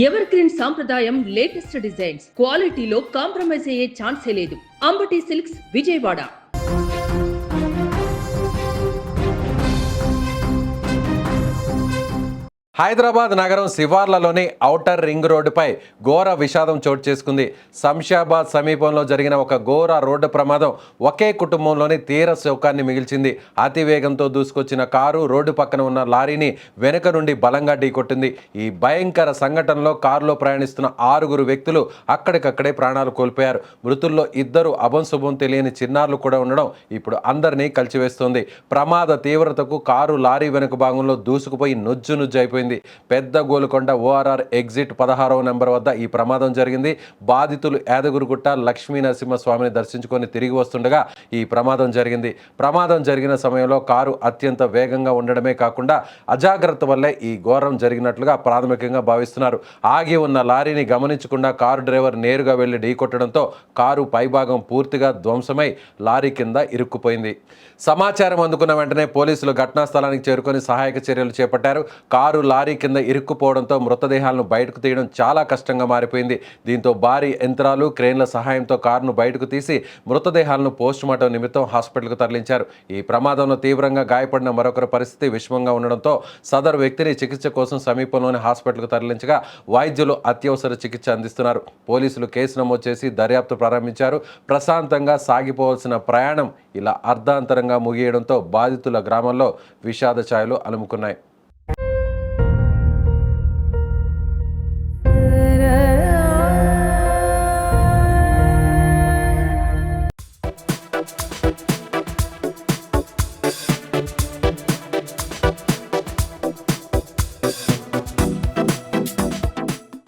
Ever green సాంప్రదాయం latest designs క్వాలిటీలో compromise అయ్యే ఛాన్సే లేదు. అంబటి సిల్క్స్ విజయవాడ. హైదరాబాద్ నగరం శివార్లలోని ఔటర్ రింగ్ రోడ్డుపై ఘోర విషాదం చోటు చేసుకుంది. శంషాబాద్ సమీపంలో జరిగిన ఒక ఘోర రోడ్డు ప్రమాదం ఒకే కుటుంబంలోని తీర శోకాన్ని మిగిల్చింది. అతివేగంతో దూసుకొచ్చిన కారు రోడ్డు పక్కన ఉన్న లారీని వెనుక నుండి బలంగా ఢీకొట్టింది. ఈ భయంకర సంఘటనలో కారులో ప్రయాణిస్తున్న 6 వ్యక్తులు అక్కడికక్కడే ప్రాణాలు కోల్పోయారు. మృతుల్లో 2 అభంశుభం తెలియని చిన్నారులు కూడా ఉండడం ఇప్పుడు అందరినీ కలిచివేస్తోంది. ప్రమాద తీవ్రతకు కారు లారీ వెనుక భాగంలో దూసుకుపోయి నుజ్జు అయిపోయింది. పెద్ద గోలుకొండ ఓఆర్ఆర్ ఎగ్జిట్ 16వ నెంబర్ వద్ద ఈ ప్రమాదం జరిగింది. బాధితులు యాదగిరిగుట్ట లక్ష్మీ నరసింహస్వామిని దర్శించుకొని తిరిగి వస్తుండగా ఈ ప్రమాదం జరిగింది. ప్రమాదం జరిగిన సమయంలో కారు అత్యంత వేగంగా ఉండడమే కాకుండా అజాగ్రత్త వల్లే ఈ ఘోరం జరిగినట్లుగా ప్రాథమికంగా భావిస్తున్నారు. ఆగి ఉన్న లారీని గమనించకుండా కారు డ్రైవర్ నేరుగా వెళ్లి ఢీకొట్టడంతో కారు పైభాగం పూర్తిగా ధ్వంసమై లారీ కింద ఇరుక్కుపోయింది. సమాచారం అందుకున్న వెంటనే పోలీసులు ఘటనా స్థలానికి చేరుకొని సహాయక చర్యలు చేపట్టారు. కారు లారీ కింద ఇరుక్కుపోవడంతో మృతదేహాలను బయటకు తీయడం చాలా కష్టంగా మారిపోయింది. దీంతో భారీ యంత్రాలు క్రేన్ల సహాయంతో కారును బయటకు తీసి మృతదేహాలను పోస్టుమార్టం నిమిత్తం హాస్పిటల్కు తరలించారు. ఈ ప్రమాదంలో తీవ్రంగా గాయపడిన మరొకరి పరిస్థితి విషమంగా ఉండడంతో సదరు వ్యక్తిని చికిత్స కోసం సమీపంలోని హాస్పిటల్కు తరలించగా వైద్యులు అత్యవసర చికిత్స అందిస్తున్నారు. పోలీసులు కేసు నమోదు చేసి దర్యాప్తు ప్రారంభించారు. ప్రశాంతంగా సాగిపోవాల్సిన ప్రయాణం ఇలా అర్ధాంతరంగా ముగియడంతో బాధితుల గ్రామంలో విషాద ఛాయలు అలుముకున్నాయి.